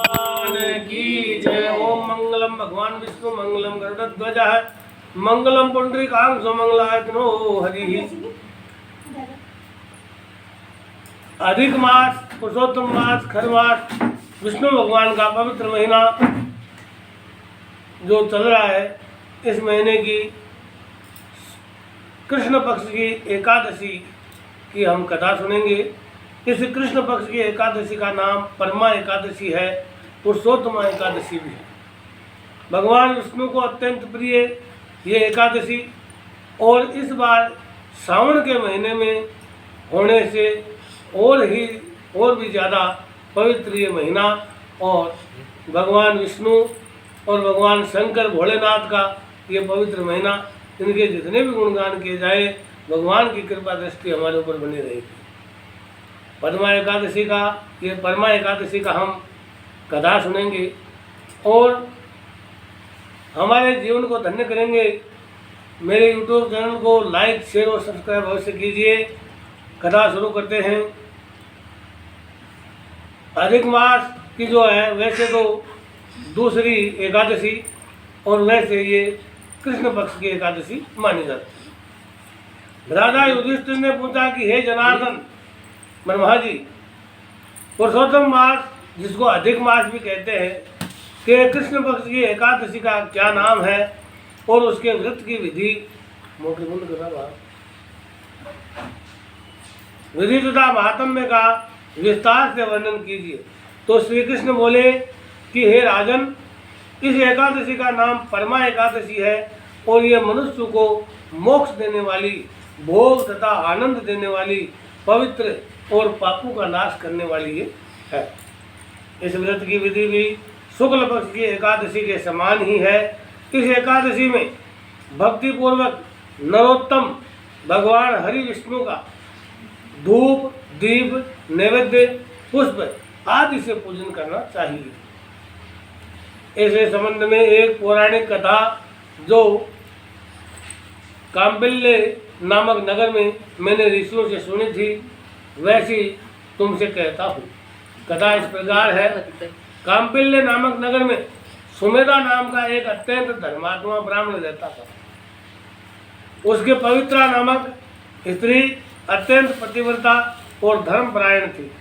भगवान की जय। ओम मंगलम भगवान विष्णु मंगलम गरुड़ध्वज मंगलम पुंडरीकाक्ष मंगलायतनो हरि। अधिक मास पुरुषोत्तम मास खरमास विष्णु भगवान का पवित्र महीना जो चल रहा है, इस महीने की कृष्ण पक्ष की एकादशी की हम कथा सुनेंगे। इस कृष्ण पक्ष की एकादशी का नाम परमा एकादशी है, पुरुषोत्तमा एकादशी भी है। भगवान विष्णु को अत्यंत प्रिय ये एकादशी और इस बार सावन के महीने में होने से और भी ज़्यादा पवित्र ये महीना और भगवान विष्णु और भगवान शंकर भोलेनाथ का ये पवित्र महीना, इनके जितने भी गुणगान किए जाए, भगवान की कृपा दृष्टि हमारे ऊपर बनी रहेगी। परमा एकादशी का हम कथा सुनेंगे और हमारे जीवन को धन्य करेंगे। मेरे YouTube चैनल को लाइक शेयर और सब्सक्राइब अवश्य कीजिए। कथा शुरू करते हैं। अधिक मास की जो है वैसे तो दूसरी एकादशी और वैसे ये कृष्ण पक्ष की एकादशी मानी जाती है। राजा युधिष्ठिर ने पूछा कि हे जनार्दन ब्रह्मा जी, पुरुषोत्तम मास जिसको अधिक मास भी कहते हैं कि कृष्ण पक्ष की एकादशी का क्या नाम है और उसके व्रत की विधि तथा महात्म्य का विस्तार से वर्णन कीजिए। तो श्री कृष्ण बोले कि हे राजन, इस एकादशी का नाम परमा एकादशी है और ये मनुष्य को मोक्ष देने वाली, भोग तथा आनंद देने वाली, पवित्र और पापों का नाश करने वाली ये है। इस व्रत की विधि भी शुक्ल पक्ष की एकादशी के समान ही है। इस एकादशी में भक्ति पूर्वक नरोत्तम भगवान हरि विष्णु का धूप, दीप, नैवेद्य, पुष्प आदि से पूजन करना चाहिए। ऐसे संबंध में एक पौराणिक कथा जो काम्पिल्य नामक नगर में मैंने ऋषियों से सुनी थी, वैसी तुमसे कहता हूँ। कथा इस प्रकार है। काम्पिल्य नामक नगर में सुमेधा नाम का एक अत्यंत धर्मात्मा ब्राह्मण रहता था। उसके पवित्रा नामक स्त्री अत्यंत पतिव्रता और धर्मपरायण थी,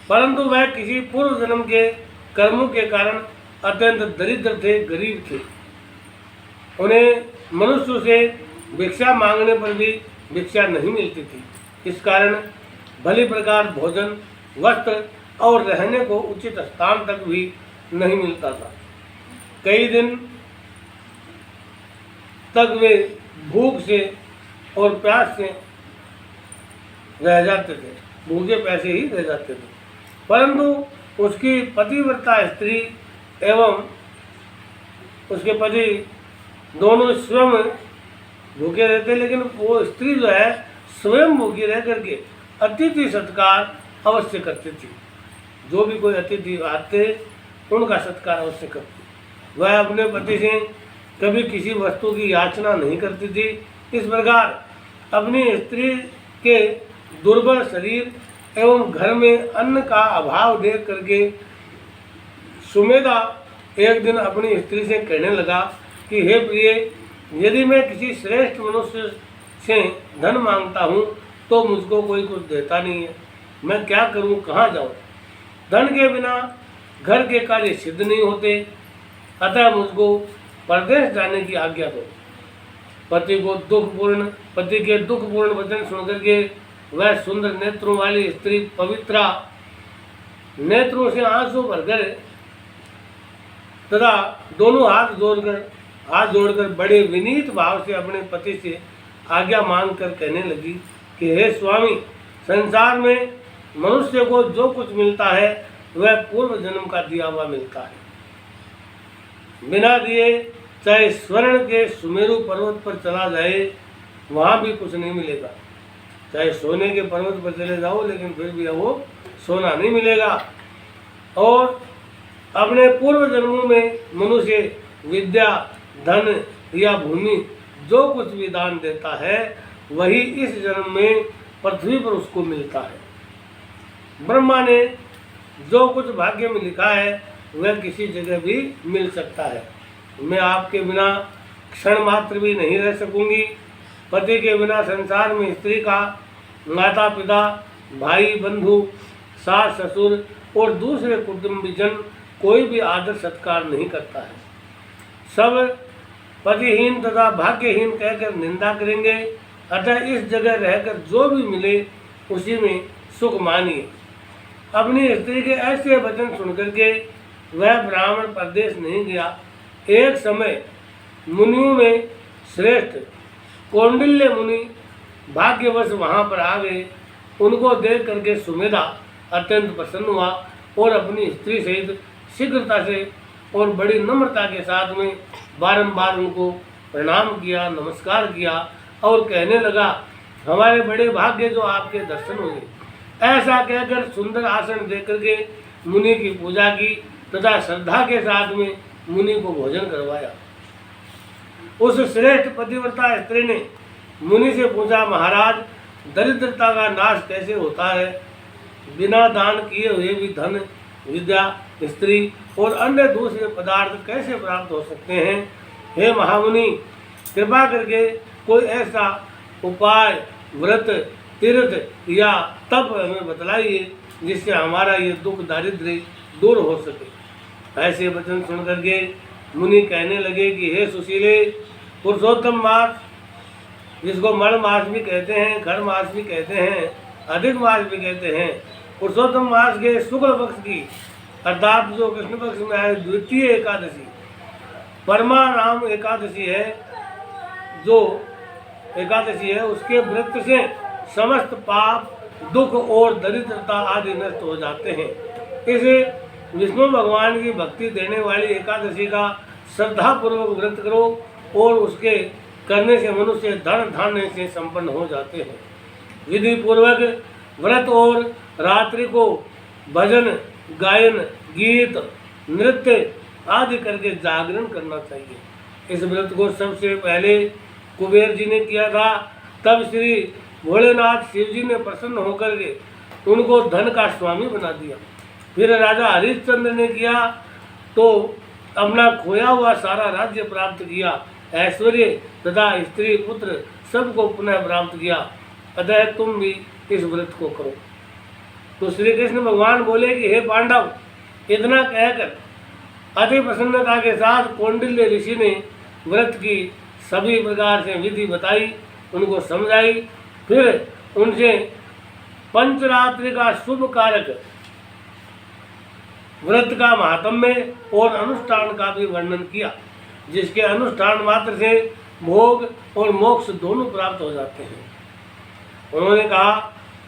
परंतु वह किसी पूर्व जन्म के कर्मों के कारण अत्यंत दरिद्र थे, गरीब थे। उन्हें मनुष्य से भिक्षा मांगने पर भी भिक्षा नहीं मिलती थी। इस कारण भली प्रकार भोजन, वस्त्र और रहने को उचित स्थान तक भी नहीं मिलता था। कई दिन तक वे भूख से और प्यास से रह जाते थे, भूखे प्यासे ही रह जाते थे। परंतु उसकी पतिव्रता स्त्री एवं उसके पति दोनों स्वयं भूखे रहते, लेकिन वो स्त्री जो है स्वयं भूखी रह करके अतिथि सत्कार अवश्य करती थी। जो भी कोई अतिथि आते उनका सत्कार अवश्य करती। वह अपने पति से कभी किसी वस्तु की याचना नहीं करती थी। इस प्रकार अपनी स्त्री के दुर्बल शरीर एवं घर में अन्न का अभाव देख करके सुमेधा एक दिन अपनी स्त्री से कहने लगा कि हे प्रिय, यदि मैं किसी श्रेष्ठ मनुष्य से धन मांगता हूँ तो मुझको कोई कुछ देता नहीं है। मैं क्या करूँ, कहाँ जाऊँ? धन के बिना घर के कार्य सिद्ध नहीं होते, अतः मुझको परदेश जाने की आज्ञा दो। पति के दुखपूर्ण वचन सुनकर के वह सुंदर नेत्रों वाली स्त्री पवित्रा नेत्रों से आंसू भरकर तथा दोनों हाथ जोड़कर बड़े विनीत भाव से अपने पति से आज्ञा मांगकर कहने लगी कि हे स्वामी, संसार में मनुष्य को जो कुछ मिलता है वह पूर्व जन्म का दिया हुआ मिलता है। बिना दिए चाहे स्वर्ण के सुमेरु पर्वत पर चला जाए, वहाँ भी कुछ नहीं मिलेगा। चाहे सोने के पर्वत पर चले जाओ, लेकिन फिर भी वो सोना नहीं मिलेगा। और अपने पूर्व जन्मों में मनुष्य विद्या, धन या भूमि जो कुछ भी दान देता है, वही इस जन्म में पृथ्वी पर उसको मिलता है। ब्रह्मा ने जो कुछ भाग्य में लिखा है वह किसी जगह भी मिल सकता है। मैं आपके बिना क्षण मात्र भी नहीं रह सकूंगी। पति के बिना संसार में स्त्री का माता पिता, भाई बंधु, सास ससुर और दूसरे कुटुंबीजन कोई भी आदर सत्कार नहीं करता है। सब पतिहीन तथा भाग्यहीन कहकर निंदा करेंगे। अतः इस जगह रहकर जो भी मिले उसी में सुख मानिए। अपनी स्त्री के ऐसे वचन सुनकर के वह ब्राह्मण परदेश नहीं गया। एक समय मुनियों में श्रेष्ठ कौंडिल्य मुनि भाग्यवश वहाँ पर आ गए। उनको देख करके सुमेधा अत्यंत प्रसन्न हुआ और अपनी स्त्री सहित शीघ्रता से और बड़ी नम्रता के साथ में बारंबार उनको प्रणाम किया, नमस्कार किया और कहने लगा, हमारे बड़े भाग्य जो आपके दर्शन हुए। ऐसा कहकर सुंदर आसन देकर के मुनि की पूजा की तथा श्रद्धा के साथ में मुनि को भोजन करवाया। उस श्रेष्ठ पतिव्रता स्त्री ने मुनि से पूछा, महाराज, दरिद्रता का नाश कैसे होता है? बिना दान किए हुए भी धन, विद्या, स्त्री और अन्य दूसरे पदार्थ कैसे प्राप्त हो सकते हैं? हे महामुनि, कृपा करके कोई ऐसा उपाय, व्रत, तीर्थ या तप हमें बतलाइए जिससे हमारा ये दुख दारिद्र्य दूर हो सके। ऐसे वचन सुन करके मुनि कहने लगे कि हे सुशीले, पुरुषोत्तम मास, जिसको मण मास भी कहते हैं, खर मास भी कहते हैं, अधिक मास भी कहते हैं, पुरुषोत्तम मास के शुक्ल पक्ष की अर्थात जो कृष्ण पक्ष में आए द्वितीय एकादशी परमा नाम एकादशी है, जो एकादशी है उसके व्रत से समस्त पाप, दुख और दरिद्रता आदि नष्ट हो जाते हैं। इसे विष्णु भगवान की भक्ति देने वाली एकादशी का श्रद्धा पूर्वक व्रत करो और उसके करने से मनुष्य धन धान्य से संपन्न हो जाते हैं। विधि पूर्वक व्रत और रात्रि को भजन, गायन, गीत, नृत्य आदि करके जागरण करना चाहिए। इस व्रत को सबसे पहले कुबेर जी ने किया था। तब श्री भोलेनाथ शिव जी ने प्रसन्न होकर के उनको धन का स्वामी बना दिया। फिर राजा हरिश्चंद्र ने किया तो अपना खोया हुआ सारा राज्य प्राप्त किया, ऐश्वर्य तथा स्त्री पुत्र सबको पुनः प्राप्त किया। अतः तुम भी इस व्रत को करो। तो श्री कृष्ण भगवान बोले कि हे पांडव, इतना कहकर अति प्रसन्नता के साथ कौंडिल्य ऋषि ने व्रत की सभी प्रकार से विधि बताई, उनको समझाई। फिर उनसे पंचरात्रि का शुभ कारक व्रत का महात्म्य और अनुष्ठान का भी वर्णन किया, जिसके अनुष्ठान मात्र से भोग और मोक्ष दोनों प्राप्त हो जाते हैं। उन्होंने कहा,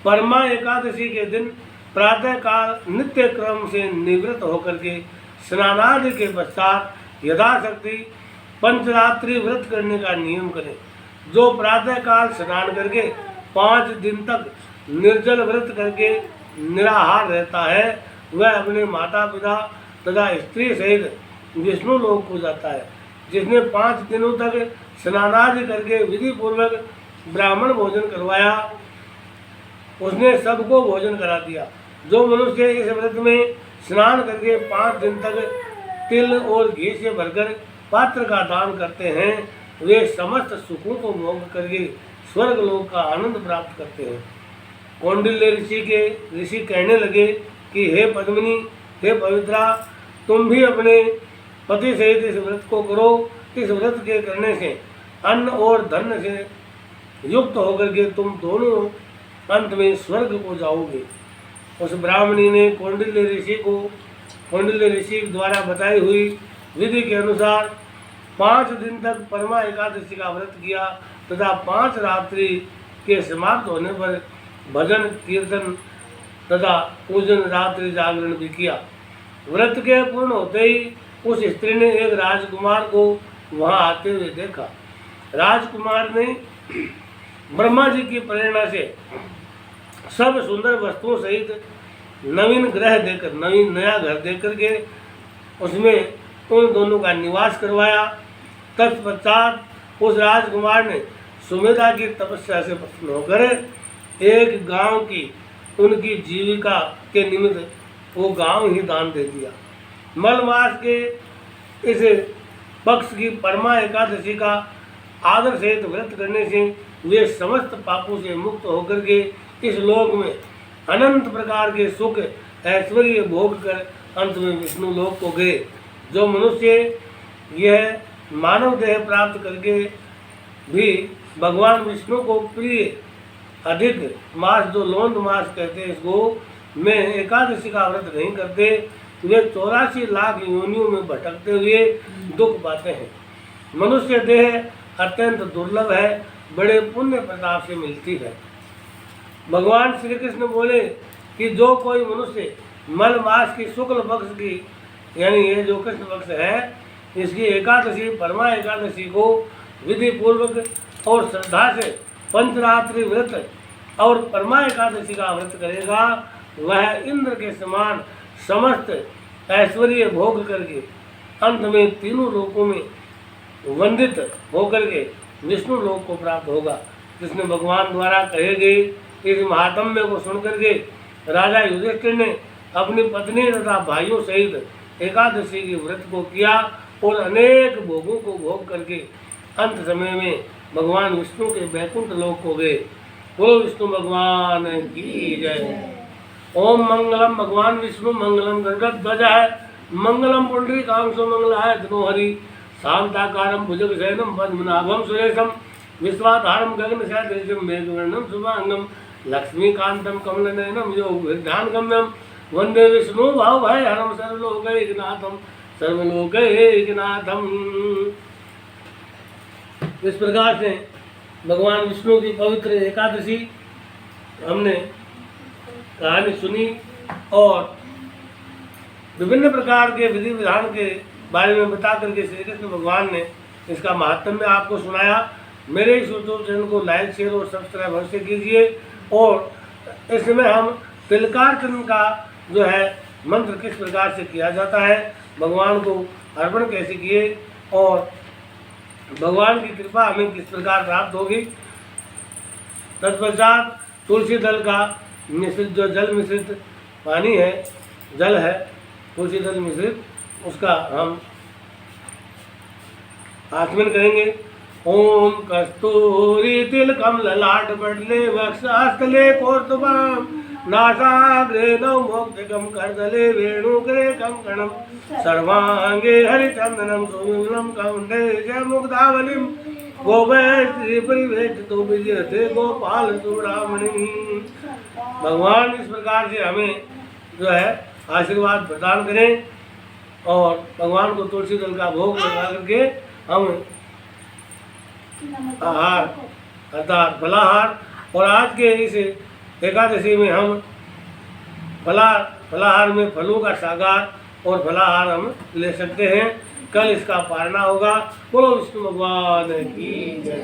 परमा एकादशी के दिन प्रातः काल नित्य क्रम से निवृत्त होकर के स्नानादि के पश्चात यथाशक्ति पंचरात्रि व्रत करने का नियम करें। जो प्रातः काल स्नान करके 5 दिन तक निर्जल व्रत करके निराहार रहता है, वह अपने माता पिता तथा स्त्री सहित विष्णु लोक को जाता है। जिसने 5 दिनों तक स्नानादि करके विधि पूर्वक ब्राह्मण भोजन करवाया, उसने सबको भोजन करा दिया। जो मनुष्य इस व्रत में स्नान करके 5 दिन तक तिल और घी से भरकर पात्र का दान करते हैं, वे समस्त सुखों को भोग करके स्वर्ग लोक का आनंद प्राप्त करते हैं। कौंडिल्य ऋषि कहने लगे कि हे पद्मिनी, हे पवित्रा, तुम भी अपने पति सहित इस व्रत को करो। इस व्रत के करने से अन्न और धन से युक्त होकर के तुम दोनों अंत में स्वर्ग को जाओगे। उस ब्राह्मणी ने कौंडिल्य ऋषि द्वारा बताई हुई विधि के अनुसार 5 दिन तक परमा एकादशी का व्रत किया तथा 5 रात्रि के समाप्त होने पर भजन, कीर्तन तथा पूजन, रात्रि जागरण भी किया। व्रत के पूर्ण होते ही उस स्त्री ने एक राजकुमार को वहां आते हुए देखा। राजकुमार ने ब्रह्मा जी की प्रेरणा से सब सुंदर वस्तुओं सहित नवीन नया घर देकर के उसमें उन दोनों का निवास करवाया। तत्पश्चात उस राजकुमार ने सुमेधा की तपस्या से प्रसन्न होकर एक गांव की उनकी जीविका के निमित्त वो गांव ही दान दे दिया। मल मास के इस पक्ष की परमा एकादशी का आदर सहित व्रत करने से वे समस्त पापों से मुक्त होकर के इस लोक में अनंत प्रकार के सुख ऐश्वर्य भोग कर अंत में विष्णु लोक को गए। जो मनुष्य यह मानव देह प्राप्त करके भी भगवान विष्णु को प्रिय अधिक मास, जो लोंद मास कहते हैं इसको, में एकादशी का व्रत नहीं करते, वे 84 लाख योनियों में भटकते हुए दुख पाते हैं। मनुष्य देह अत्यंत दुर्लभ है, बड़े पुण्य प्रताप से मिलती है। भगवान श्री कृष्ण बोले कि जो कोई मनुष्य मल मास की शुक्ल पक्ष की, यानी ये जो कृष्ण पक्ष है, इसकी एकादशी परमा एकादशी को विधि पूर्वक और श्रद्धा से पंचरात्रि व्रत और परमा एकादशी का व्रत करेगा, वह इंद्र के समान समस्त ऐश्वर्य भोग करके अंत में तीनों लोकों में वंदित होकर के विष्णु लोक को प्राप्त होगा। कृष्ण भगवान द्वारा कहे गए इस महात्म्य को सुनकर के राजा युधिष्ठिर ने अपनी पत्नी तथा भाइयों सहित एकादशी के व्रत को किया और अनेक भोगों को भोग करके अंत समय में भगवान विष्णु के वैकुंठ लोक को गए। बोलो विष्णु भगवान की जय। ओम मंगलम भगवान विष्णु मंगलम गरुड़ध्वज है, मंगलम पुंडरीकाक्षो मंगलाय धनोहरि, शांताकारं भुजगशयनं पद्मनाभं सुरेशं, विश्वाधारं गगनसदृशं मेघवर्णं शुभांगं, लक्ष्मीकान्तं कमलनयनं योगविद्यानगम्यं, वंदे विष्णु भावभयहरं सर्वलोकैकनाथं सर्वलोकैकनाथं। इस प्रकार से भगवान विष्णु की पवित्र एकादशी हमने कहानी सुनी और विभिन्न प्रकार के विधि विधान के बारे में बता करके श्री कृष्ण भगवान ने इसका महात्म्य आपको सुनाया। मेरे इस यूट्यूब चैनल को लाइक शेयर और सब्सक्राइब अवश्य कीजिए। और इसमें हम तिलकार्चन का जो है मंत्र किस प्रकार से किया जाता है, भगवान को अर्पण कैसे किए और भगवान की कृपा हमें किस प्रकार प्राप्त होगी, तत्पश्चात तुलसी दल का मिश्रित जो जल मिश्रित पानी है, जल है तुलसी दल मिश्रित, उसका हम आचमन करेंगे। ओम कस्तूरी तिलकम ललाट पटले वक्षस्थले कोर्तुभम नासाग्रे नवमोक्तिकम करदले वेणुकरे कंकणम सर्वांगे हरिचंदनम सुविमलम कौंडे जय मुग्धावलिम गोपैत्री परिवेष्टितो विजयते गोपाल चूड़ामणि। भगवान इस प्रकार से हमें जो है आशीर्वाद प्रदान करें और भगवान को तुलसी दल का भोग लगा करके हम आहार अर्थात फलाहार, और आज के इस एकादशी में हम फलाहार में फलों का सागार और फलाहार हम ले सकते हैं। कल इसका पारना होगा। बोलो विष्णु भगवान की जय।